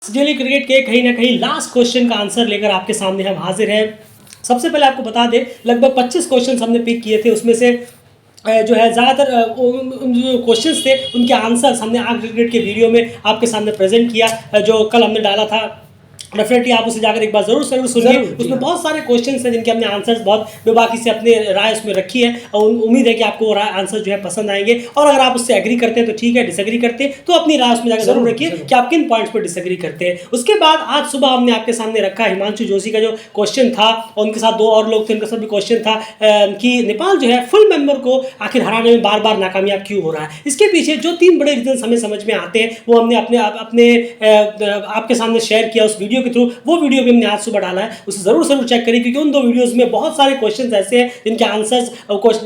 Daily cricket के कहीं ना कहीं लास्ट क्वेश्चन का आंसर लेकर आपके सामने हम हाजिर हैं। सबसे पहले आपको बता दें, लगभग 25 क्वेश्चन हमने पिक किए थे। उसमें से जो है ज़्यादातर उन जो क्वेश्चंस थे उनके आंसर्स हमने आज क्रिकेट के वीडियो में आपके सामने प्रेजेंट किया, जो कल हमने डाला था। डेफिनेटली आप उसे जाकर एक बार जरूर सुनिए। उसमें बहुत सारे क्वेश्चंस हैं जिनके हमने आंसर्स बहुत बेबाकी से अपने राय उसमें रखी है, और उम्मीद है कि आपको वो आंसर जो है पसंद आएंगे। और अगर आप उससे एग्री करते हैं तो ठीक है, डिसएग्री करते हैं तो अपनी राय उसमें जाकर जरूर रखिए कि आप किन पॉइंट्स पर डिसएग्री करते हैं। उसके बाद आज सुबह हमने आपके सामने रखा हिमांशु जोशी का जो क्वेश्चन था, और उनके साथ दो और लोग थे, उनका सब भी क्वेश्चन था कि नेपाल जो है फुल मेंबर को आखिर हराने में बार बार नाकामयाब क्यों हो रहा है। इसके पीछे जो 3 बड़े रीजन हमें समझ में आते हैं वो हमने अपने आपके सामने शेयर किया उस वीडियो के थ्रू। वो वीडियो भी हमने आज सुबह डाला है, उसे जरूर चेक करिए, क्योंकि उन 2 वीडियोस में बहुत सारे क्वेश्चंस ऐसे हैं जिनके आंसर्स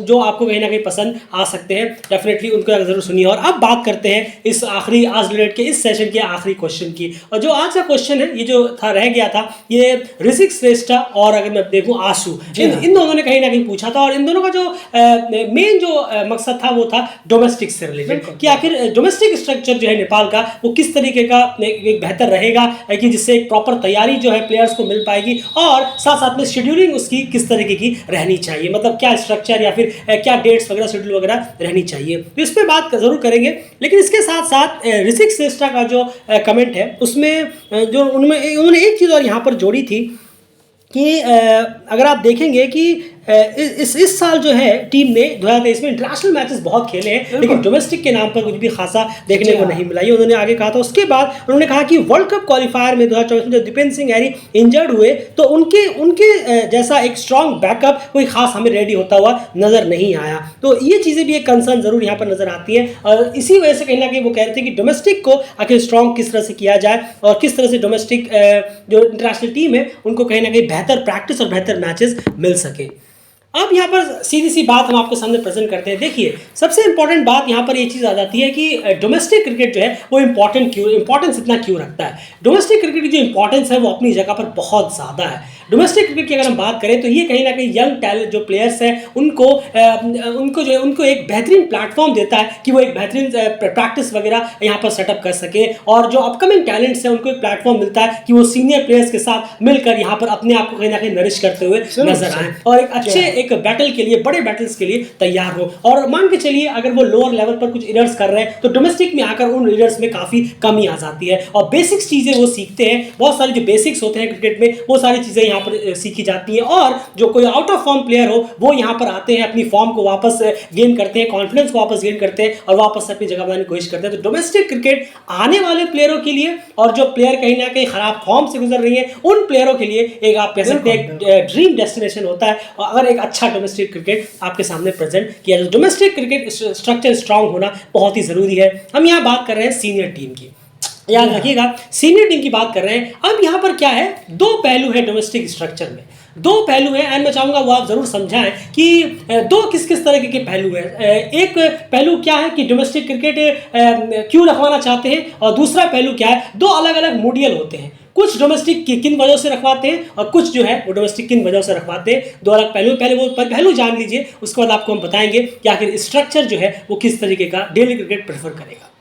जो आपको कहीं ना कहीं पसंद आ सकते हैं। डेफिनेटली उनको जरूर सुनिए। और अब बात करते हैं इस आखिरी आज रिलेट के इस सेशन के आखिरी क्वेश्चन की। और जो आज का क्वेश्चन है, ये जो था रह गया था, ये ऋषिक श्रेष्ठा और अगर मैं देखूं आशु, इन दोनों ने कहीं ना कहीं पूछा था। और इन दोनों का जो मेन जो मकसद था वो था डोमेस्टिक से रिलेटेड, कि आखिर डोमेस्टिक स्ट्रक्चर जो है नेपाल का वो किस तरीके का एक बेहतर रहेगा, कि जिससे एक प्रॉपर तैयारी जो है प्लेयर्स को मिल पाएगी, और साथ साथ में शेड्यूलिंग उसकी किस तरीके की रहनी चाहिए, मतलब क्या स्ट्रक्चर या फिर क्या डेट्स वगैरह शेड्यूल वगैरह रहनी चाहिए। तो इस पर बात जरूर करेंगे। लेकिन इसके साथ साथ ऋषिक श्रेष्ठा का जो कमेंट है उसमें जो उन्होंने एक चीज़ और यहाँ पर जोड़ी थी कि अगर आप देखेंगे कि इस साल जो है टीम ने 2023 में इंटरनेशनल मैचेस बहुत खेले हैं, लेकिन डोमेस्टिक के नाम पर कुछ भी खासा देखने को नहीं मिला। ये उन्होंने आगे कहा था। उसके बाद उन्होंने कहा कि वर्ल्ड कप क्वालिफायर में 2024 में जब दीपेन सिंह हैरी इंजर्ड हुए तो उनके जैसा एक स्ट्रॉन्ग बैकअप कोई खास हमें रेडी होता हुआ नजर नहीं आया। तो ये चीज़ें भी एक कंसर्न जरूर यहाँ पर नजर आती है, और इसी वजह से कहीं ना कहीं वो कह रहे थे कि डोमेस्टिक को आखिर स्ट्रॉन्ग किस तरह से किया जाए, और किस तरह से डोमेस्टिक जो इंटरनेशनल टीम है उनको कहीं ना कहीं बेहतर प्रैक्टिस और बेहतर मैचेस मिल सके। अब यहाँ पर सीधी सी बात हम आपके सामने प्रेजेंट करते हैं। देखिए, सबसे इंपॉर्टेंट बात यहाँ पर ये चीज़ आ जाती है कि डोमेस्टिक क्रिकेट जो है वो इंपॉर्टेंस इतना क्यों रखता है। डोमेस्टिक क्रिकेट की जो इंपॉर्टेंस है वो अपनी जगह पर बहुत ज़्यादा है। डोमेस्टिक क्रिकेट की अगर हम बात करें तो ये कहीं ना कहीं यंग टैलेंट जो प्लेयर्स हैं उनको एक बेहतरीन प्लेटफॉर्म देता है कि वो एक बेहतरीन प्रैक्टिस वगैरह यहाँ पर सेटअप कर सके, और जो अपकमिंग टैलेंट्स हैं उनको एक प्लेटफॉर्म मिलता है कि वो सीनियर प्लेयर्स के साथ मिलकर यहाँ पर अपने आप को कहीं ना कहीं नरिश करते हुए नजर आए, और एक अच्छे एक बैटल के लिए, बड़े बैटल्स के लिए तैयार हो। और मान के चलिए अगर वो लोअर लेवल पर कुछ एरर्स कर रहे हैं तो डोमेस्टिक में आकर उन एरर्स में काफ़ी कमी आ जाती है, और बेसिक्स चीज़ें वो सीखते हैं। बहुत सारी जो बेसिक्स होते हैं क्रिकेट में वो सारी चीज़ें यहाँ पर सीखी जाती हैं, और जो कोई आउट ऑफ फॉर्म प्लेयर हो वो यहाँ पर आते हैं, अपनी फॉर्म को वापस गेन करते हैं, कॉन्फिडेंस को वापस गेन करते हैं, और वापस अपनी जगह बनाने की कोशिश करते हैं। तो डोमेस्टिक क्रिकेट आने वाले प्लेयरों के लिए, और जो प्लेयर कहीं ना कहीं खराब फॉर्म से गुजर रही है उन प्लेयरों के लिए एक आप कह सकते हैं एक ड्रीम डेस्टिनेशन होता है। और अगर एक अच्छा डोमेस्टिक क्रिकेट आपके सामने प्रेजेंट किया जाए, डोमेस्टिक क्रिकेट स्ट्रक्चर स्ट्रांग होना बहुत ही जरूरी है। हम यहाँ बात कर रहे हैं सीनियर टीम की, याद रखिएगा सीनियर टीम की बात कर रहे हैं। अब यहाँ पर क्या है, 2 पहलू है डोमेस्टिक स्ट्रक्चर में, 2 पहलू हैं, एंड मैं चाहूँगा वो आप ज़रूर समझाएं कि 2 किस तरह के पहलू हैं। एक पहलू क्या है कि डोमेस्टिक क्रिकेट क्यों रखवाना चाहते हैं, और दूसरा पहलू क्या है, 2 अलग अलग मॉड्यूल होते हैं। कुछ डोमेस्टिक किन वजहों से रखवाते हैं, और कुछ जो है वो डोमेस्टिक किन वजहों से रखवाते हैं। 2 अलग पहलू, पहले वो पहलू जान लीजिए, उसके बाद आपको हम बताएंगे कि आखिर स्ट्रक्चर जो है वो किस तरीके का डेली क्रिकेट प्रेफर करेगा।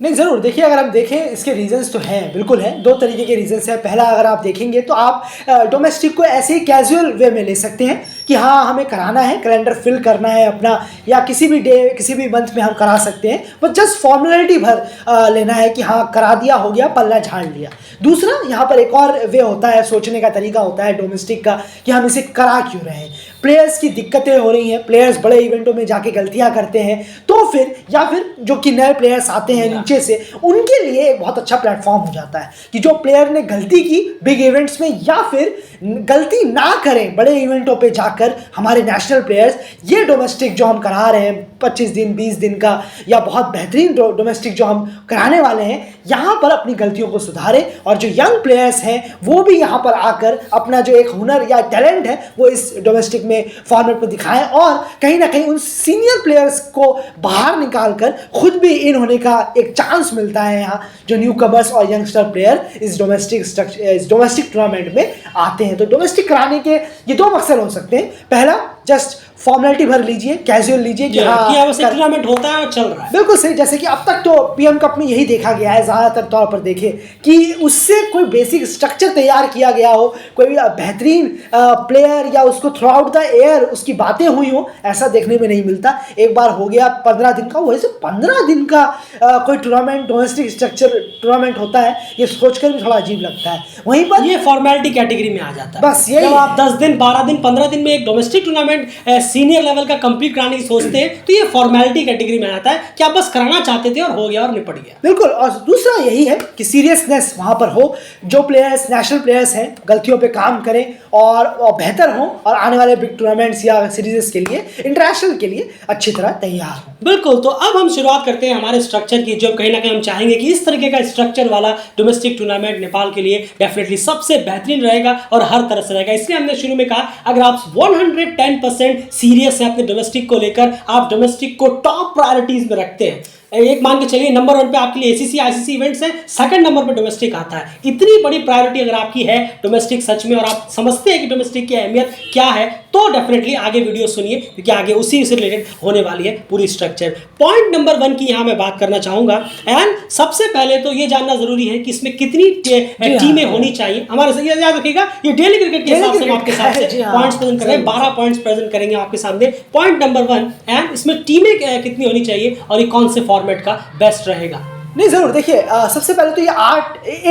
नहीं, ज़रूर देखिए, अगर हम देखें इसके रीजंस तो हैं, बिल्कुल हैं। 2 तरीके के रीजंस हैं। पहला, अगर आप देखेंगे तो आप डोमेस्टिक को ऐसे ही कैजुअल वे में ले सकते हैं कि हाँ हमें कराना है, कैलेंडर फिल करना है अपना, या किसी भी डे किसी भी मंथ में हम करा सकते हैं, बस जस्ट फॉर्मेलिटी भर लेना है कि हाँ करा दिया, हो गया, पल्ला झाड़ लिया। दूसरा, यहाँ पर एक और वे होता है, सोचने का तरीका होता है डोमेस्टिक का, कि हम इसे करा क्यों रहे हैं। प्लेयर्स की दिक्कतें हो रही हैं, प्लेयर्स बड़े इवेंटों में जाके गलतियां करते हैं, तो फिर या फिर जो कि नए प्लेयर्स आते हैं नीचे से, उनके लिए एक बहुत अच्छा प्लेटफॉर्म हो जाता है कि जो प्लेयर ने गलती की बिग इवेंट्स में, या फिर गलती ना करें बड़े इवेंटों पे जाकर, हमारे नेशनल प्लेयर्स ये डोमेस्टिक जो हम करा रहे हैं 25 दिन 20 दिन का, या बहुत बेहतरीन डोमेस्टिक जो हम कराने वाले हैं, यहाँ पर अपनी गलतियों को सुधारें, और जो यंग प्लेयर्स हैं वो भी यहाँ पर आकर अपना जो एक हुनर या टैलेंट है वो इस डोमेस्टिक में फॉर्मेट में दिखाएं, और कहीं ना कहीं उन सीनियर प्लेयर्स को बाहर निकालकर खुद भी इन होने का एक चांस मिलता है। यहाँ जो न्यू कमर्स और यंगस्टर प्लेयर इस डोमेस्टिक टूर्नामेंट में आते हैं। तो डोमेस्टिक कराने के ये 2 मकसद हो सकते हैं। पहला, जस्ट फॉर्मेलिटी भर लीजिए, कैजुअल लीजिए कि हाँ बस एक टूर्नामेंट होता है और चल रहा है। बिल्कुल सही। जैसे कि अब तक तो पीएम कप में यही देखा गया है ज़्यादातर तौर पर देखें कि उससे कोई बेसिक स्ट्रक्चर तैयार किया गया हो, कोई बेहतरीन प्लेयर या उसको थ्रू आउट द एयर उसकी बातें हुई हो, ऐसा देखने में नहीं मिलता। एक बार हो गया 15 दिन का, वैसे 15 दिन का कोई टूर्नामेंट, डोमेस्टिक स्ट्रक्चर टूर्नामेंट होता है, ये सोचकर भी थोड़ा अजीब लगता है। वहीं पर ये फॉर्मेलिटी कैटेगरी में आ जाता है। बस यही जब आप 10 दिन 12 दिन 15 दिन में एक डोमेस्टिक टूर्नामेंट सीनियर लेवल का कंप्लीट कराने की सोचते हैं तो ये फॉर्मेलिटी कैटेगरी में आता है कि आप बस कराना चाहते थे और हो गया और निपट गया। बिल्कुल। और दूसरा यही है कि सीरियसनेस वहाँ पर हो, जो प्लेयर्स नेशनल प्लेयर्स हैं गलतियों पे काम करें और बेहतर हों और आने वाले बिग टूर्नामेंट्स या सीरीजेस के लिए, इंटरनेशनल के लिए अच्छी तरह तैयार हों। बिल्कुल। तो अब हम शुरुआत करते हैं हमारे स्ट्रक्चर की, जो कहीं ना कहीं हम चाहेंगे कि इस तरीके का स्ट्रक्चर वाला डोमेस्टिक टूर्नामेंट नेपाल के लिए डेफिनेटली सबसे बेहतरीन रहेगा और हर तरह से रहेगा। इसलिए हमने शुरू में कहा अगर आप 110% सीरियस है अपने डोमेस्टिक को लेकर, आप डोमेस्टिक को टॉप प्रायोरिटीज में रखते हैं, एक मान के चलिए नंबर 1 पे आपके लिए एसीसी आईसीसी इवेंट्स है, सेकंड नंबर पे डोमेस्टिक आता है, इतनी बड़ी प्रायोरिटी अगर आपकी है डोमेस्टिक सच में और आप समझते हैं कि डोमेस्टिक की अहमियत क्या है, तो डेफिनेटली आगे वीडियो सुनिए क्योंकि आगे उसी से रिलेटेड होने वाली है पूरी स्ट्रक्चर। पॉइंट नंबर 1 की यहाँ मैं बात करना चाहूंगा एंड सबसे पहले तो ये जानना जरूरी है कि इसमें कितनी टीमें होनी चाहिए। हमारे से याद रखिएगा ये डेली क्रिकेट के हिसाब से आपके साथ पॉइंट्स प्रेजेंट करेंगे, 12 पॉइंट्स प्रेजेंट करेंगे आपके सामने। पॉइंट नंबर 1 एंड इसमें टीमें कितनी होनी चाहिए और ये कौन से फॉर्मेट का बेस्ट रहेगा। नहीं ज़रूर। देखिए सबसे पहले तो ये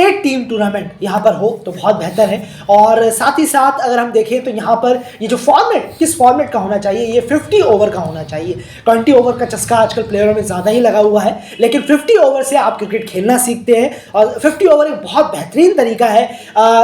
8 टीम टूर्नामेंट यहाँ पर हो तो बहुत बेहतर है। और साथ ही साथ अगर हम देखें तो यहाँ पर ये जो फॉर्मेट, किस फॉर्मेट का होना चाहिए, ये 50 ओवर का होना चाहिए। 20 ओवर का चस्का आजकल प्लेयरों में ज़्यादा ही लगा हुआ है, लेकिन 50 ओवर से आप क्रिकेट खेलना सीखते हैं और 50 ओवर एक बहुत बेहतरीन तरीका है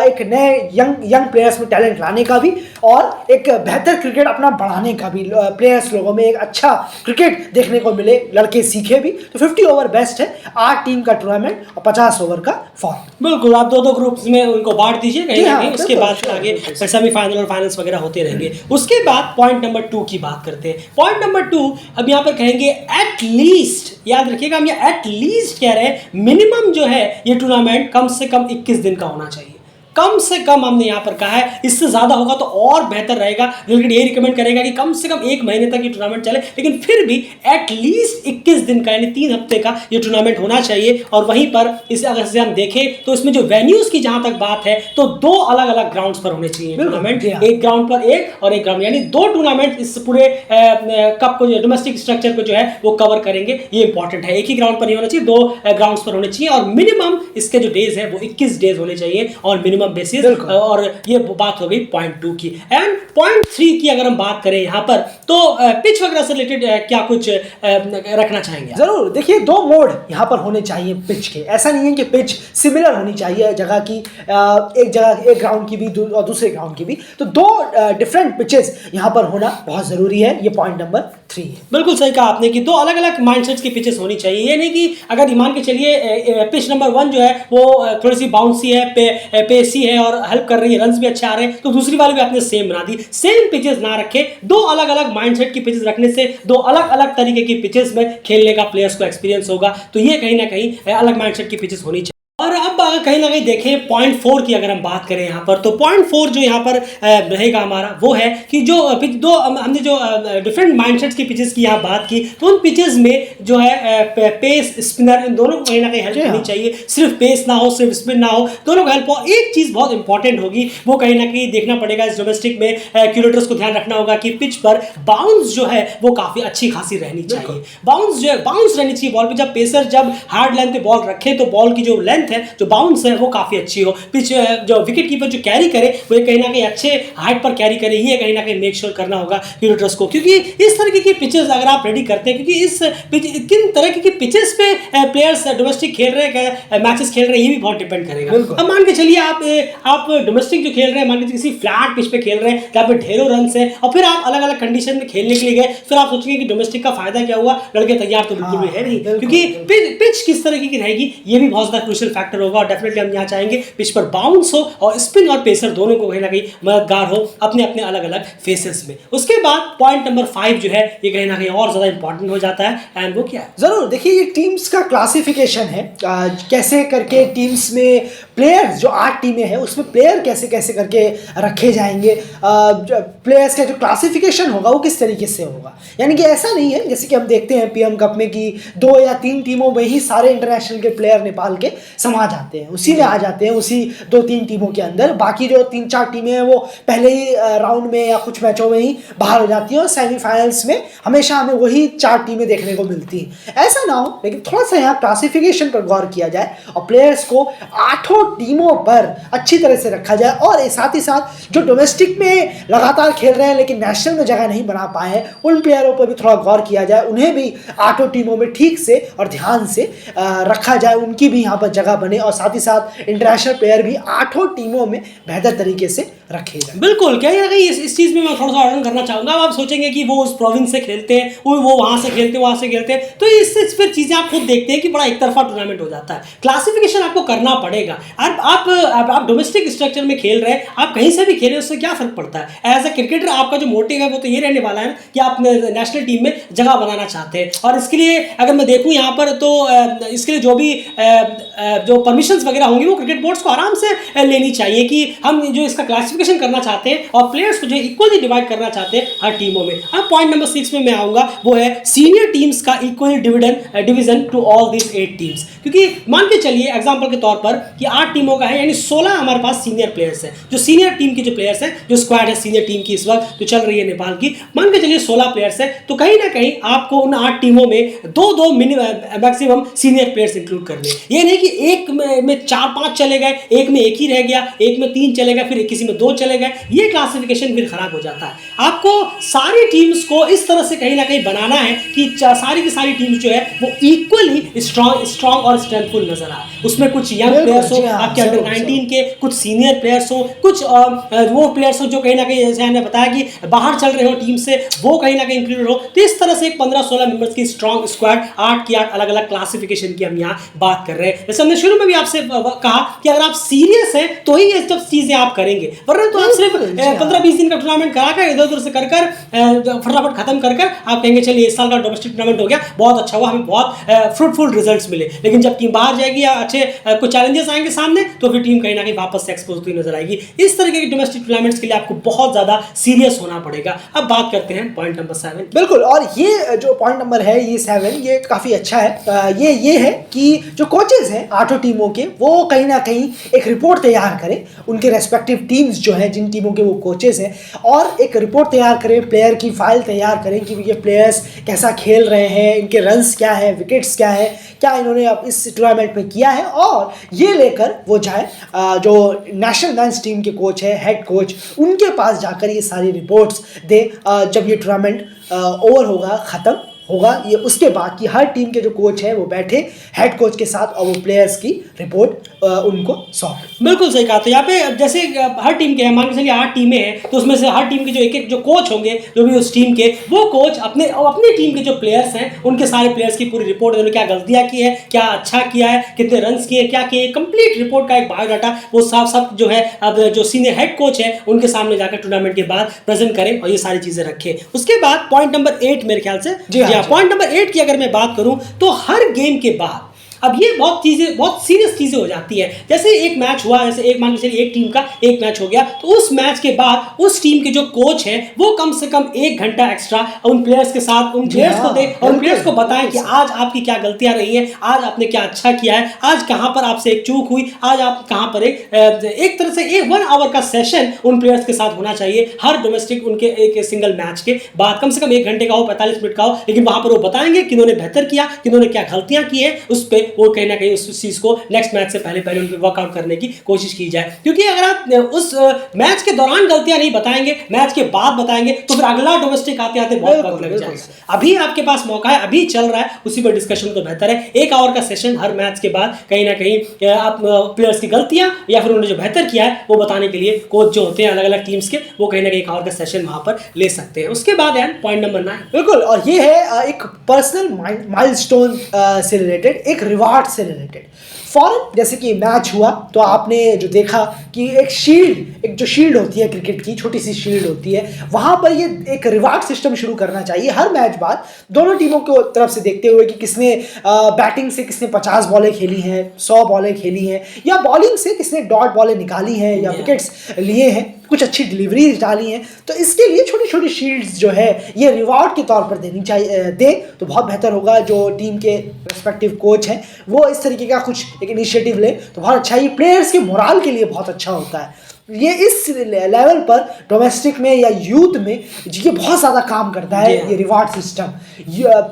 एक नए यंग प्लेयर्स में टैलेंट लाने का भी और एक बेहतर क्रिकेट अपना बढ़ाने का भी। प्लेयर्स लोगों में एक अच्छा क्रिकेट देखने को मिले, लड़के सीखे भी, तो 50 ओवर बेस्ट है। 8 टीम का टूर्नामेंट और 50 ओवर का फॉर्म। बिल्कुल। आप 2-2 ग्रुप्स में उनको बांट दीजिए कहीं ना कहीं, उसके बाद फिर आगे बिल्कुल। सेमीफाइनल और फाइनल्स वगैरह होते रहेंगे। उसके बाद पॉइंट नंबर 2 की बात करते हैं। पॉइंट नंबर 2 अब यहाँ पर कहेंगे एट लीस्ट, याद रखिएगा हम ये एट लीस्ट कह रहे हैं, मिनिमम जो है ये टूर्नामेंट कम से कम 21 दिन का होना चाहिए। कम से कम हमने यहाँ पर कहा है, इससे ज़्यादा होगा तो और बेहतर रहेगा। क्रिकेट ये रिकमेंड करेगा कि कम से कम 1 महीने तक ये टूर्नामेंट चले, लेकिन फिर भी एटलीस्ट 21 दिन का यानी 3 हफ्ते का ये टूर्नामेंट होना चाहिए। और वहीं पर इसे अगर से हम देखें तो इसमें जो वेन्यूज़ की जहाँ तक बात है तो 2 अलग अलग ग्राउंड्स पर होने चाहिए टूर्नामेंट, एक ग्राउंड पर एक और एक ग्राउंड, यानी 2 टूर्नामेंट इस पूरे कप को, डोमेस्टिक स्ट्रक्चर को जो है वो कवर करेंगे। ये इंपॉर्टेंट है, एक ही ग्राउंड पर नहीं होना चाहिए, 2 ग्राउंड्स पर होने चाहिए और मिनिमम इसके जो डेज है वो 21 डेज होने चाहिए और मिनिमम बेसिस। और ये बात हो गई पॉइंट 2 की। एंड पॉइंट 3 की अगर हम बात करें यहाँ पर तो पिच वगैरह से रिलेटेड क्या कुछ रखना चाहेंगे? जरूर। देखिए 2 मोड यहाँ पर होने चाहिए पिच के। ऐसा नहीं है कि पिच सिमिलर होनी चाहिए जगह की, एक जगह एक ग्राउंड की भी और दूसरे ग्राउंड की भी, तो 2 डिफरेंट पिचेस यहाँ पर होना बहुत ज़रूरी है। ये पॉइंट नंबर 3 है। बिल्कुल सही कहा आपने कि 2 अलग अलग माइंडसेट्स की पिचेस होनी चाहिए। ये नहीं कि अगर मान के चलिए पिच नंबर 1 जो है वो थोड़ी सी बाउंसी है, पेसी है और हेल्प कर रही है, रन्स भी अच्छे आ रहे हैं, तो दूसरी वाली भी आपने सेम बना दी। सेम पिचेस ना रखे, 2 अलग अलग माइंडसेट की पिचेस रखने से 2 अलग अलग तरीके की पिचेस में खेलने का प्लेयर्स को एक्सपीरियंस होगा। तो ये कहीं ना कहीं अलग माइंडसेट की पिचेस होनी चाहिए। और अब अगर कहीं ना कहीं देखें पॉइंट 4 की अगर हम बात करें यहाँ पर, तो पॉइंट 4 जो यहाँ पर रहेगा हमारा वो है कि जो हमने जो डिफरेंट माइंडसेट्स की पिचेस की यहाँ बात की, तो उन पिचेस में जो है पेस स्पिनर इन दोनों को कहीं ना कहीं हेल्प होनी चाहिए। सिर्फ पेस ना हो, सिर्फ स्पिन ना हो, दोनों को हेल्प हो। एक चीज़ बहुत इंपॉर्टेंट होगी, वो कहीं ना कहीं देखना पड़ेगा इस डोमेस्टिक में, क्यूरेटर्स को ध्यान रखना होगा कि पिच पर बाउंस जो है वो काफ़ी अच्छी खासी रहनी चाहिए। बाउंस जो है बाउंस रहनी चाहिए बॉल पर। जब पेसर जब हार्ड लेंथ पे बॉल रखे तो बॉल की जो लेंथ है, जो बाउंस है वो काफी अच्छी हो। पिच जो विकेट कीपर जो कैरी करे वो कहीं ना कहीं अच्छे हाइट पर कैरी करे, ये कहीं ना कहीं मेक श्योर करना होगा क्यूरेटर्स को। क्योंकि इस तरीके की पिचेस अगर आप रेडी करते हैं, क्योंकि इस किन तरह की पिचेस पे प्लेयर्स डोमेस्टिक खेल रहे हैं, मैचेस खेल रहे हैं, ये भी बहुत डिपेंड करेगा। अब मान के चलिए आप डोमेस्टिक जो खेल रहे हैं, मान के किसी फ्लैट पिच पे खेल रहे हैं जहाँ पे ढेरों रन है और फिर आप अलग अलग कंडीशन में खेलने के लिए गए, फिर आप सोचेंगे कि डोमेस्टिक का फायदा क्या हुआ, लड़के तैयार तो बिल्कुल भी है नहीं। क्योंकि पिच किस तरीके की रहेगी ये भी बहुत ज्यादा क्रूशियल फैक्टर होगा और डेफिनेटली हम यहाँ चाहेंगे पिच पर बाउंस हो और स्पिन और पेसर दोनों को कहीं ना कहीं मददगार हो अपने अपने अलग अलग फेसेस में। उसके बाद पॉइंट नंबर 5 जो है ये कहीं ना कहीं और ज़्यादा इंपॉर्टेंट हो जाता है, एंड वो क्या है? जरूर देखिए, ये टीम्स का क्लासिफिकेशन है, कैसे करके टीम्स में प्लेयर्स, जो 8 टीमें हैं उसमें प्लेयर कैसे कैसे करके रखे जाएंगे, प्लेयर्स का जो क्लासिफिकेशन होगा वो किस तरीके से होगा। यानी कि ऐसा नहीं है जैसे कि हम देखते हैं पीएम कप में कि 2 या 3 टीमों में ही सारे इंटरनेशनल के प्लेयर नेपाल के समा जाते हैं, उसी में आ जाते हैं, उसी 2-3 टीमों के अंदर। बाकी जो 3-4 टीमें हैं वो पहले ही राउंड में या कुछ मैचों में ही बाहर हो जाती हैं और सेमीफाइनल्स में हमेशा हमें वही 4 टीमें देखने को मिलती हैं। ऐसा ना हो, लेकिन थोड़ा सा यहाँ क्लासिफिकेशन पर गौर किया जाए और प्लेयर्स को 8 टीमों पर अच्छी तरह से रखा जाए, और साथ ही साथ जो डोमेस्टिक में लगातार खेल रहे हैं लेकिन नेशनल में जगह नहीं बना पाए हैं उन प्लेयरों पर भी थोड़ा गौर किया जाए, उन्हें भी 8 टीमों में ठीक से और ध्यान से रखा जाए, उनकी भी यहाँ पर जगह बने, और साथ ही साथ इंटरनेशनल प्लेयर भी 8 टीमों में बेहतर तरीके से रखे जाए। बिल्कुल, कहीं ना कहीं इस चीज़ में मैं थोड़ा सा ऑर्डर करना चाहूँगा। आप सोचेंगे कि वो उस प्रोविंस से खेलते हैं, वो वहाँ से खेलते हैं, वहाँ से खेलते हैं, तो इससे फिर चीज़ें आप खुद देखते हैं कि बड़ा एक तरफा टूर्नामेंट हो जाता है। क्लासिफिकेशन आपको करना पड़ेगा। आप डोमेस्टिक स्ट्रक्चर में खेल रहे हैं, आप कहीं से भी खेलें, उससे क्या फर्क पड़ता है। एज ए क्रिकेटर आपका जो मोटिव है वो तो ये रहने वाला है कि आप नेशनल टीम में जगह बनाना चाहते हैं, और इसके लिए अगर मैं देखूँ यहाँ पर तो इसके लिए जो भी जो परमिशंस वगैरह होंगी वो क्रिकेट बोर्ड्स को आराम से लेनी चाहिए कि हम जो इसका क्लासिफिकेशन करना चाहते हैं और प्लेयर्स को जो इक्वली डिवाइड करना चाहते हैं हर टीमों में। अब पॉइंट नंबर 6 में मैं आऊँगा, वो है सीनियर टीम्स का equal division to all this 8 teams. क्योंकि मान के चलिए एग्जाम्पल के तौर पर कि 8 टीमों का है, यानी 16 हमारे पास सीनियर प्लेयर्स हैं। जो सीनियर टीम के जो प्लेयर्स हैं, जो स्क्वाड है सीनियर टीम की इस वक्त जो चल रही है नेपाल की, मान के चलिए 16 प्लेयर्स हैं, तो कहीं ना कहीं आपको उन 8 टीमों में 2-2 मैक्सिमम सीनियर प्लेयर्स इंक्लूड करने। ये नहीं कि एक में 4-5 चले गए, एक में 1 ही रह गया, एक में 3 चले गए, फिर किसी में 2 चले गए, ये क्लासिफिकेशन फिर खराब हो जाता है। आपको सारी टीम्स को इस तरह से कहीं ना कहीं बनाना है कि सारी की सारी टीम्स जो है वो इक्वली स्ट्रॉन्ग और स्ट्रेंथफुल नजर आए। उसमें कुछ यंग प्लेयर्स हो, आपके अंडर 19 के, कुछ सीनियर प्लेयर्स हो, कुछ वो प्लेयर्स हो जो कहीं ना कहीं जैसे हमने बताया कि बाहर चल रहे हो टीम से, वो कहीं ना कहीं इंक्लूडेड हो। तो इस तरह से 15-16 मेंबर्स की स्ट्रॉन्ग स्क्वाड, 8 की 8 अलग अलग क्लासिफिकेशन की हम यहाँ बात कर रहे हैं। जैसे हमने शुरू में भी आपसे कहा कि अगर आप सीरियस हैं तो ही ये सब चीजें आप करेंगे, वरना तो आप सिर्फ 15-20 दिन का टूर्नामेंट कराकर इधर उधर से कर फटाफट खत्म कर आप कहेंगे चलिए इस साल का डोमेस्टिक टूर्नामेंट हो गया, बहुत अच्छा हुआ, हमें बहुत फ्रूटफुल रिजल्ट्स मिले। लेकिन जब टीम बाहर जाएगी या अच्छे कुछ चैलेंजेस आएंगे सामने, तो फिर टीम कहीं ना कहीं वापस से एक्सपोज होती नजर आएगी। इस तरीके के डोमेस्टिक टूर्नामेंट्स के लिए आपको बहुत ज्यादा सीरियस होना पड़ेगा। अब बात करते हैं पॉइंट नंबर 7। बिल्कुल, और ये जो पॉइंट नंबर है ये 7, ये काफ़ी अच्छा है। ये है कि जो कोचेज हैं 8 टीमों के, वो कहीं ना कहीं एक रिपोर्ट तैयार करें, उनके रेस्पेक्टिव टीम्स जो हैं जिन टीमों के वो कोचेज हैं, और एक रिपोर्ट तैयार करें, प्लेयर की फाइल तैयार करें कि ये प्लेयर्स कैसा खेल रहे हैं, इनके रन्स क्या है, विकेट्स क्या है, क्या इन्होंने अब इस टूर्नामेंट में किया है, और ये लेकर वो जाए जो नेशनल मेंस टीम के कोच है, हेड कोच, उनके पास जाकर ये सारी रिपोर्ट्स दे जब ये टूर्नामेंट ओवर होगा, ख़त्म होगा। ये उसके बाद कि हर टीम के जो कोच हैं वो बैठे हेड कोच के साथ और वो प्लेयर्स की रिपोर्ट उनको सौंपे। बिल्कुल सही कहा। तो यहाँ पे जैसे हर टीम के मान के चलिए 8 टीमें हैं, तो उसमें से हर टीम के जो एक जो कोच होंगे, जो भी उस टीम के, वो कोच अपनी टीम के जो प्लेयर्स हैं उनके सारे प्लेयर्स की पूरी रिपोर्ट, उन्होंने क्या गलतियाँ की है, क्या अच्छा किया है, कितने रन्स किए, क्या किए, कंप्लीट रिपोर्ट का एक बायोडाटा वो सब जो है अब जो सीनियर हेड कोच है उनके सामने जाकर टूर्नामेंट के बाद प्रेजेंट करें और ये सारी चीज़ें रखें। उसके बाद पॉइंट नंबर 8 मेरे ख्याल से, पॉइंट नंबर 8 की अगर मैं बात करूं तो हर गेम के बाद अब ये बहुत सीरियस चीज़ें हो जाती है। जैसे एक मैच हुआ, जैसे एक मान के चलिए एक टीम का एक मैच हो गया, तो उस मैच के बाद उस टीम के जो कोच हैं वो कम से कम 1 घंटा एक्स्ट्रा उन प्लेयर्स के साथ उन प्लेयर्स को दें और उन प्लेयर्स को बताएं कि आज आपकी क्या गलतियां रही हैं, आज आपने क्या अच्छा किया है, आज कहाँ पर आपसे एक चूक हुई, आज आप कहाँ पर एक तरह से 1 आवर का सेशन उन प्लेयर्स के साथ होना चाहिए हर डोमेस्टिक उनके एक सिंगल मैच के बाद। कम से कम 1 घंटे का हो, 45 मिनट का हो, लेकिन वहाँ पर वो बताएंगे कि इन्होंने बेहतर किया, कि इन्होंने क्या गलतियां की है, उस पर वो कहीं ना कहीं उस चीज को नेक्स्ट मैच से पहले उन पे वर्कआउट करने की कोशिश की जाए। क्योंकि अगर आप उस मैच के दौरान गलतियां नहीं बताएंगे, मैच के बाद बताएंगे, तो फिर अगला डोमेस्टिक आते आते बहुत वक्त लग जाएगा। अभी आपके पास मौका है, अभी चल रहा है, उसी पर डिस्कशन तो बेहतर है। 1 आवर का सेशन हर मैच के बाद कहीं ना कहीं आप प्लेयर्स की गलतियां या फिर उन्होंने जो बेहतर किया है वो बताने के लिए कोच जो होते हैं अलग अलग टीम्स के, वो कहीं ना कहीं 1 आवर का सेशन वहां पर ले सकते हैं। उसके बाद है पॉइंट नंबर 9। बिल्कुल, और ये है एक पर्सनल माइलस्टोन से रिलेटेड एक रिवार्ड से रिलेटेड। फॉरन जैसे कि मैच हुआ तो आपने जो देखा कि एक जो शील्ड होती है क्रिकेट की, छोटी सी शील्ड होती है, वहाँ पर ये एक रिवार्ड सिस्टम शुरू करना चाहिए हर मैच बाद, दोनों टीमों को तरफ से देखते हुए कि किसने बैटिंग से किसने 50 बॉलें खेली हैं, 100 बॉलें खेली हैं, या बॉलिंग से किसने डॉट बॉलें निकाली हैं या विकेट्स लिए हैं, कुछ अच्छी डिलीवरी डाली हैं। तो इसके लिए छोटी छोटी शील्ड्स जो है ये रिवार्ड के तौर पर देनी चाहिए, दे तो बहुत बेहतर होगा। जो टीम के रेस्पेक्टिव कोच हैं वो इस तरीके का कुछ एक इनिशिएटिव ले तो बहुत अच्छा, ये प्लेयर्स के मोराल के लिए बहुत अच्छा होता है। ये इस लेवल पर डोमेस्टिक में या यूथ में ये बहुत ज़्यादा काम करता है। ये रिवार्ड सिस्टम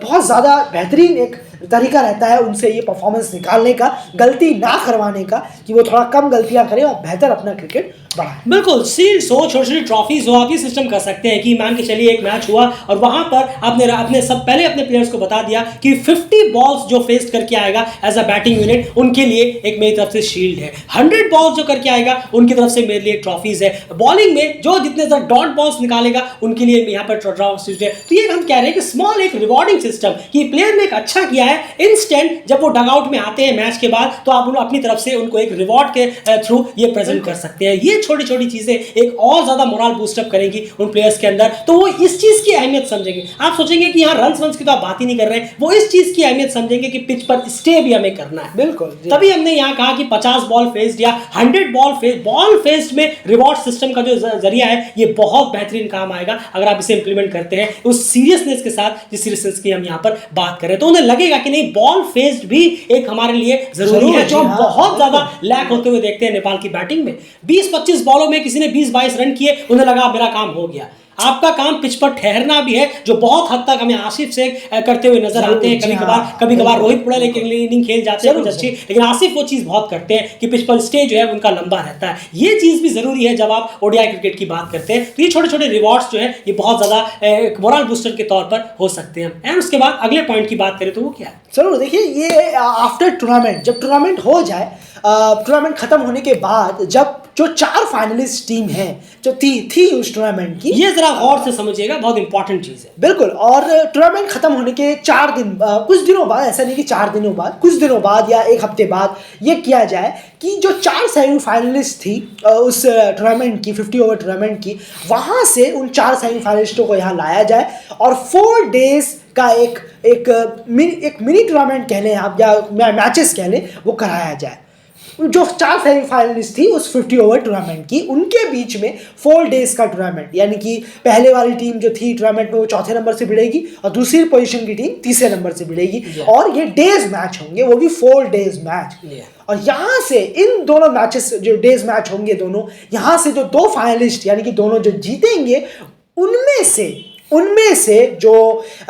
बहुत ज़्यादा बेहतरीन एक तरीका रहता है उनसे ये परफॉर्मेंस निकालने का, गलती ना करवाने का, कि वो थोड़ा कम गलतियां करें और बेहतर अपना क्रिकेट बढ़ाएं। बिल्कुल, सील्ड्स हो, छोटी छोटी ट्रॉफीज हो, आप ये सिस्टम कर सकते हैं कि मान के चलिए एक मैच हुआ और वहां पर आपने पहले अपने प्लेयर्स को बता दिया कि 50 बॉल्स जो फेस करके आएगा एज अ बैटिंग यूनिट उनके लिए एक मेरी तरफ से शील्ड है, 100 बॉल्स जो करके आएगा उनकी तरफ से मेरे लिए ट्रॉफीज है, बॉलिंग में जो जितने ज्यादा डॉट बॉल्स निकालेगा उनके लिए यहाँ पर ट्रॉफीज है। तो ये हम कह रहे हैं कि स्मॉल एक रिवॉर्डिंग सिस्टम, कि प्लेयर ने एक अच्छा किया है, इंस्टेंट जब वो डगआउट में आते हैं मैच के बाद तो आप अपनी तरफ से उनको एक रिवॉर्ड के थ्रू ये प्रेजेंट कर सकते हैं। ये छोटी छोटी चीजें एक और ज्यादा मोरल बूस्टअप करेंगी उन प्लेयर्स के अंदर, तो वो इस चीज की अहमियत समझेंगे। आप सोचेंगे कि यहाँ रन्स की तो आप बात ही नहीं कर रहे हैं, वो इस चीज की अहमियत समझेंगे कि पिच पर स्टे भी हमें करना है। बिल्कुल, तभी हमने यहाँ कहा कि 50 बॉल फेस्ड या 100 बॉल फेस्ड में रिवॉर्ड सिस्टम का जो जरिया है ये बहुत बेहतरीन काम आएगा अगर आप इसे इंप्लीमेंट करते हैं उस सीरियसनेस के साथ जिस सीरियसनेस की हम यहाँ पर बात कर रहे हैं। तो उन्हें लगेगा कि नहीं, बॉल फेस्ड भी एक हमारे लिए जरूरी है, जो हम बहुत ज्यादा लैक होते हुए देखते हैं नेपाल की बैटिंग में। 20-25 बॉलों में किसी ने 20-22 रन किए, उन्हें लगा मेरा काम हो गया। आपका काम पिच पर ठहरना भी है, जो बहुत हद तक हमें आसिफ से करते हुए नजर आते हैं। कभी कभार रोहित पुड़ा लेकिन इनिंग खेल जाते हैं कुछ अच्छी, लेकिन आसिफ वो चीज बहुत करते हैं कि पिच पर स्टे जो है उनका लंबा रहता है। ये चीज भी जरूरी है जब आप ओडीआई क्रिकेट की बात करते हैं। तो ये छोटे छोटे रिवॉर्ड्स जो है ये बहुत ज्यादा मोरल बूस्टर के तौर पर हो सकते हैं। एंड उसके बाद अगले पॉइंट की बात करें तो वो क्या है? जरूर देखिए, ये आफ्टर टूर्नामेंट, जब टूर्नामेंट हो जाए, टूर्नामेंट खत्म होने के बाद जब जो 4 फाइनलिस्ट टीम है जो थी उस टूर्नामेंट की, ये जरा गौर से समझिएगा, बहुत इंपॉर्टेंट चीज है। बिल्कुल। और टूर्नामेंट खत्म होने के 4 दिन, कुछ दिनों बाद, ऐसा नहीं कि 4 दिनों बाद, कुछ दिनों बाद या 1 हफ्ते बाद ये किया जाए कि जो 4 सेमीफाइनलिस्ट थी उस टूर्नामेंट की, 50 ओवर टूर्नामेंट की, वहाँ से उन 4 सेमीफाइनलिस्टों को यहाँ लाया जाए और 4 डेज का एक मिनी टूर्नामेंट कह लें आप या मैचेस कह लें, वो कराया जाए। जो 4 सेमीफाइनलिस्ट थी उस 50 ओवर टूर्नामेंट की, उनके बीच में 4 डेज का टूर्नामेंट, यानी कि पहले वाली टीम जो थी टूर्नामेंट में वो 4थे नंबर से भिड़ेगी और दूसरी पोजीशन की टीम 3रे नंबर से भिड़ेगी, और ये डेज मैच होंगे, वो भी 4 डेज मैच। और यहाँ से इन दोनों मैचेस, जो डेज मैच होंगे दोनों, यहाँ से जो 2 फाइनलिस्ट यानी कि दोनों जो जीतेंगे, उनमें से जो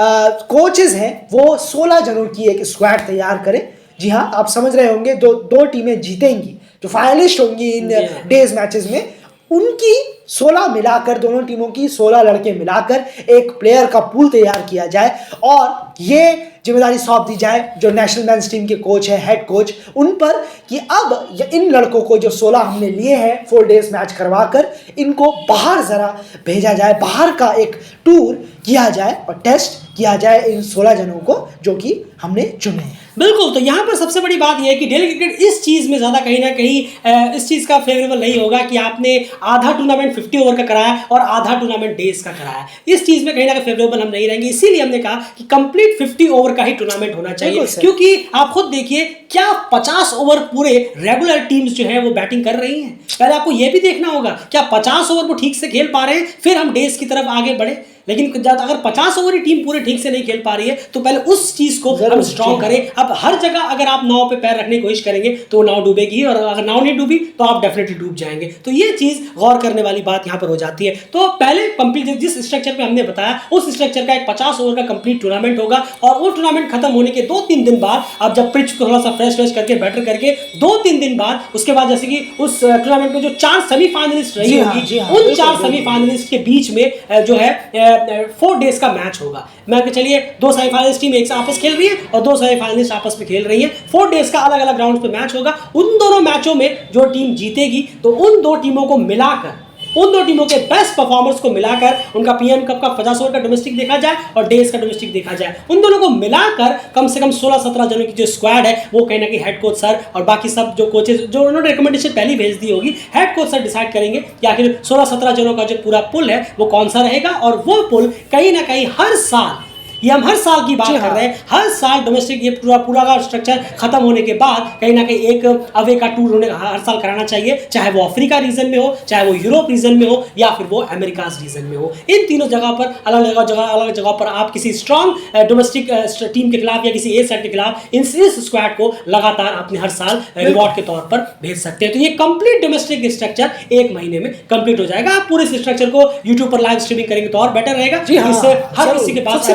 कोचेज हैं वो 16 जनों की एक स्क्वाड तैयार करें। जी हाँ, आप समझ रहे होंगे, दो टीमें जीतेंगी, जो फाइनलिस्ट होंगी इन डेज मैचेस में, उनकी 16 मिलाकर, दोनों टीमों की 16 लड़के मिलाकर एक प्लेयर का पूल तैयार किया जाए और ये जिम्मेदारी सौंप दी जाए जो नेशनल मेंस टीम के कोच है, हेड कोच, उन पर, कि अब इन लड़कों को जो 16 हमने लिए हैं 4 डेज मैच करवाकर, इनको बाहर ज़रा भेजा जाए, बाहर का एक टूर किया जाए और टेस्ट किया जाए इन 16 जनों को जो कि हमने चुने हैं। बिल्कुल। तो यहाँ पर सबसे बड़ी बात यह है कि डेली क्रिकेट इस चीज़ में ज़्यादा कहीं ना कहीं इस चीज़ का फेवरेबल नहीं होगा कि आपने आधा टूर्नामेंट 50 ओवर का कराया और आधा टूर्नामेंट डेज का कराया। इस चीज़ में कहीं ना कहीं फेवरेबल हम नहीं रहेंगे, इसीलिए हमने कहा कि कंप्लीट 50 ओवर का ही टूर्नामेंट होना चाहिए। क्योंकि आप खुद देखिए, क्या 50 ओवर पूरे रेगुलर टीम्स जो है वो बैटिंग कर रही हैं? पहले आपको यह भी देखना होगा क्या 50 ओवर वो ठीक से खेल पा रहे हैं, फिर हम डेज की तरफ आगे बढ़े। लेकिन अगर 50 ओवर की टीम पूरे ठीक से नहीं खेल पा रही है तो पहले उस चीज को हम स्ट्रॉन्ग करें। अब हर जगह अगर आप नाव पे पैर रखने की कोशिश करेंगे तो वो नाव डूबेगी, और अगर नाव नहीं डूबी तो आप डेफिनेटली डूब जाएंगे। तो ये चीज गौर करने वाली बात यहाँ पर हो जाती है। तो पहले कंप्लीट जिस स्ट्रक्चर पे हमने बताया उस स्ट्रक्चर का एक 50 ओवर का कंप्लीट टूर्नामेंट होगा, और वो टूर्नामेंट खत्म होने के 2-3 दिन बाद, अब जब पिच को थोड़ा सा फ्रेश करके बेटर करके 2-3 दिन बाद, उसके बाद जैसे कि उस टूर्नामेंट में जो 4 सेमीफाइनलिस्ट रही होगी, उन 4 सेमीफाइनलिस्ट के बीच में जो है 4 डेज का मैच होगा। मैं चलिए 2 सेमीफाइनलिस्ट टीम एक साथ आपस खेल रही है और 2 सेमीफाइनलिस्ट आपस में खेल रही है, 4 डेज का अलग अलग राउंड पे मैच होगा। उन दोनों मैचों में जो टीम जीतेगी तो उन 2 टीमों को मिलाकर उन दो टीमों के बेस्ट परफॉर्मर्स को मिलाकर उनका पीएम कप का 50 ओवर का डोमेस्टिक देखा जाए और डेज का डोमेस्टिक देखा जाए, उन दोनों को मिलाकर कम से कम 16-17 जनों की जो स्क्वाड है वो कहीं ना कहीं हेड कोच सर और बाकी सब जो कोचेज जो उन्होंने रिकमेंडेशन पहले भेज दी होगी, हेड कोच सर डिसाइड करेंगे कि आखिर 16-17 जनों का जो पूरा पुल है वो कौन सा रहेगा। और वो पुल कहीं ना कहीं हर साल, ये हम हर साल की बात कर रहे हैं, हर साल डोमेस्टिक ये पूरा का स्ट्रक्चर खत्म होने के बाद कहीं ना कहीं एक अवे का टूर उन्हें हर साल कराना चाहिए, चाहे वो अफ्रीका रीजन में हो, चाहे वो यूरोप रीजन में हो या फिर वो अमेरिकाज रीजन में हो। इन तीनों जगह पर अलग जगह पर आप किसी स्ट्रॉन्ग डोमेस्टिक टीम के खिलाफ या किसी ए साइड के खिलाफ इस स्क्वाड को लगातार अपने हर साल रिवॉर्ड के तौर पर भेज सकते हैं। तो ये कंप्लीट डोमेस्टिक स्ट्रक्चर 1 महीने में कंप्लीट हो जाएगा। आप पूरे स्ट्रक्चर को यूट्यूब पर लाइव स्ट्रीमिंग करेंगे तो और बेटर रहेगा, इससे हर किसी के पास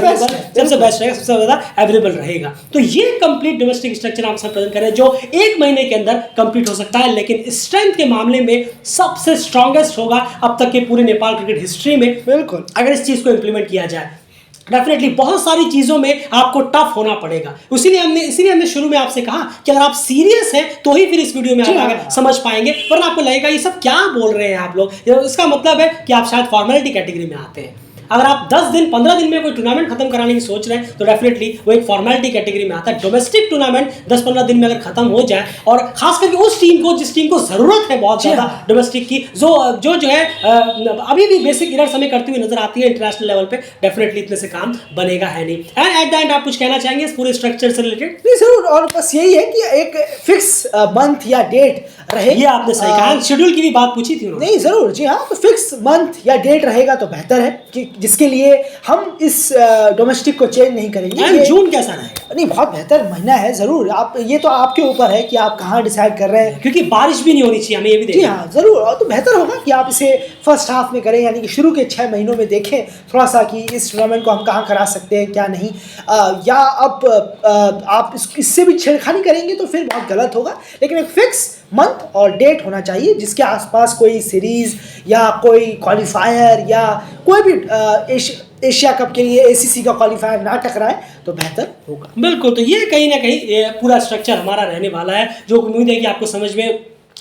सबसे बेस्ट रहेगा, सबसे ज्यादा अवेलेबल रहेगा। तो ये कंप्लीट डोमेस्टिक स्ट्रक्चर आप सब प्रेजेंट करें जो 1 महीने के अंदर कंप्लीट हो सकता है, लेकिन स्ट्रेंथ के मामले में सबसे स्ट्रॉन्गेस्ट होगा अब तक के पूरे नेपाल क्रिकेट हिस्ट्री में। बिल्कुल, अगर इस चीज को इंप्लीमेंट किया जाए, डेफिनेटली बहुत सारी चीजों में आपको टफ होना पड़ेगा। इसीलिए हमने शुरू में आपसे कहा कि अगर आप सीरियस हैं तो ही फिर इस वीडियो में आप आगे समझ पाएंगे, वरना आपको लगेगा ये सब क्या बोल रहे हैं आप लोग। इसका मतलब है कि आप शायद फॉर्मेलिटी कैटेगरी में आते हैं। अगर आप 10 दिन 15 दिन में कोई टूर्नामेंट खत्म कराने की सोच रहे हैं तो डेफिनेटली वो एक फॉर्मेलिटी कैटेगरी में आता है। डोमेस्टिक टूर्नामेंट 10-15 दिन में अगर खत्म हो जाए और खास करके उस टीम को जिस टीम को जरूरत है बहुत ज्यादा डोमेस्टिक की, जो है अभी भी बेसिक एरर्स हमें करती हुई नजर आती है इंटरनेशनल लेवल पे, डेफिनेटली इतने से काम बनेगा है नहीं। एंड एट द एंड आप कुछ कहना चाहेंगे इस पूरे स्ट्रक्चर से रिलेटेड? नहीं जरूर, और बस यही है कि एक फिक्स मंथ या डेट रहे। ये आपने सही कहा, शेड्यूल की भी बात पूछी थी उन्होंने। नहीं जरूर, जी हाँ, तो फिक्स मंथ या डेट रहेगा तो बेहतर है कि जिसके लिए हम इस डोमेस्टिक को चेंज नहीं करेंगे। जून कैसा रहेगा? नहीं, बहुत बेहतर महीना है जरूर। आप ये तो आपके ऊपर है कि आप कहाँ डिसाइड कर रहे हैं, क्योंकि बारिश भी नहीं होनी चाहिए, हमें ये भी जी हाँ जरूर। और तो बेहतर होगा कि आप इसे फर्स्ट हाफ में करें, यानी कि शुरू के 6 महीनों में देखें थोड़ा सा कि इस टूर्नामेंट को हम कहाँ करा सकते हैं क्या नहीं। या अब आप इससे भी छेड़खानी करेंगे तो फिर बहुत गलत होगा। लेकिन एक फिक्स मंथ और डेट होना चाहिए जिसके आसपास कोई सीरीज या कोई क्वालिफायर या कोई भी एशिया कप के लिए एसीसी का क्वालिफायर ना टकराए तो बेहतर होगा। बिल्कुल, तो ये कहीं ना कहीं पूरा स्ट्रक्चर हमारा रहने वाला है, जो उम्मीद है कि आपको समझ में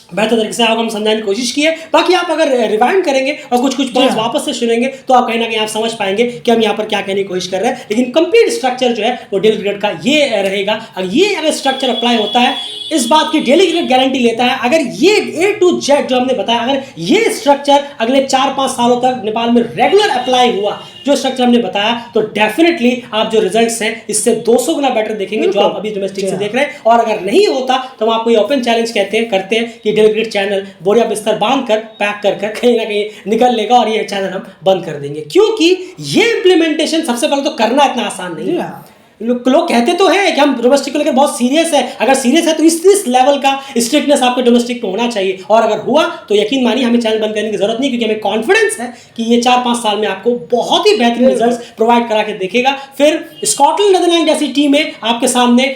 बेहतर तरीके से हम समझाने की कोशिश की है। बाकी आप अगर रिवाइंड करेंगे और कुछ पॉइंट्स वापस से सुनेंगे तो आप कहीं ना कहीं आप समझ पाएंगे कि हम यहाँ पर क्या कहने की कोशिश कर रहे हैं। लेकिन कंप्लीट स्ट्रक्चर जो है वो डेली क्रिकेट का ये रहेगा। अगर स्ट्रक्चर अप्लाई होता है, इस बात की डेली क्रिकेट गारंटी लेता है, अगर ये A to Z जो हमने बताया, अगर ये स्ट्रक्चर अगले 4-5 सालों तक नेपाल में रेगुलर अप्लाई हुआ, जो स्ट्रक्चर हमने बताया, तो डेफिनेटली आप जो रिजल्ट्स हैं इससे 200 गुना बेटर देखेंगे जो आप अभी डोमेस्टिक से देख रहे हैं। और अगर नहीं होता तो हम आपको ये ओपन चैलेंज करते हैं कि डेली क्रिकेट चैनल बोरिया बिस्तर बांध कर पैक कर कहीं ना कहीं निकल लेगा और ये चैनल हम बंद कर देंगे, क्योंकि ये इंप्लीमेंटेशन सबसे पहले तो करना इतना आसान नहीं है। लोग कहते तो हैं कि हम डोमेस्टिक को लेकर बहुत सीरियस है, अगर सीरियस है तो इस लेवल का स्ट्रिक्टनेस आपको डोमेस्टिक पे होना चाहिए। और अगर हुआ तो यकीन मानिए हमें चैनल बंद करने की जरूरत नहीं, क्योंकि हमें कॉन्फिडेंस है कि ये 4-5 साल में आपको बहुत ही बेहतरीन रिजल्ट्स प्रोवाइड करा के देखेगा। फिर स्कॉटलैंड नीदरलैंड जैसी टीमें आपके सामने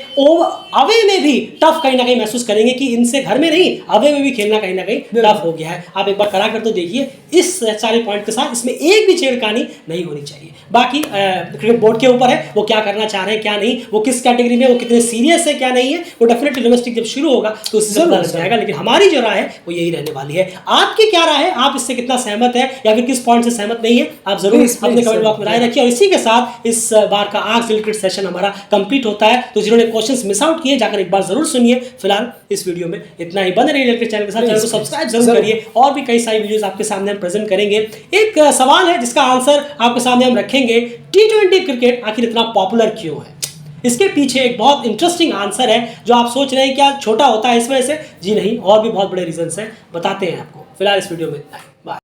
अवे में भी टफ कहीं ना कहीं महसूस करेंगे कि इनसे घर में नहीं अवे में भी खेलना कहीं ना कहीं टफ हो गया है। आप एक बार करा कर तो देखिए, इस सारे पॉइंट के साथ इसमें एक भी छेड़खानी नहीं होनी चाहिए। बाकी क्रिकेट बोर्ड के ऊपर है वो क्या करना चाह रहे हैं क्या नहीं, वो किस कैटेगरी में, वो कितने सीरियस है क्या नहीं है, वो डेफिनेटली डोमेस्टिक जब शुरू होगा तो उससे पता लग जाएगा। लेकिन हमारी जो राय है वो यही रहने वाली है। आपकी क्या राय है, आप इससे कितना सहमत है या फिर किस पॉइंट से सहमत नहीं है, आप जरूर अपने कमेंट बॉक्स में राय रखिए। और इसी के साथ इस बार का आज क्रिकेट सेशन हमारा कंप्लीट होता है। तो जिन्होंने क्वेश्चंस मिस आउट किए जाकर एक बार जरूर सुनिए। फिलहाल इस वीडियो में इतना ही, बने रहिए चैनल के साथ, चैनल को सब्सक्राइब जरूर करिए। और भी कई सारी वीडियोस आपके सामने हम प्रेजेंट करेंगे। एक सवाल है जिसका आंसर आपके सामने हम रखेंगे, T20 क्रिकेट आखिर इतना पॉपुलर क्यों है? इसके पीछे एक बहुत इंटरेस्टिंग आंसर है जो आप सोच रहे हैं क्या छोटा होता है इस वजह से? जी नहीं, और भी बहुत बड़े रीजंस हैं, बताते हैं आपको। फिलहाल इस वीडियो में इतना ही।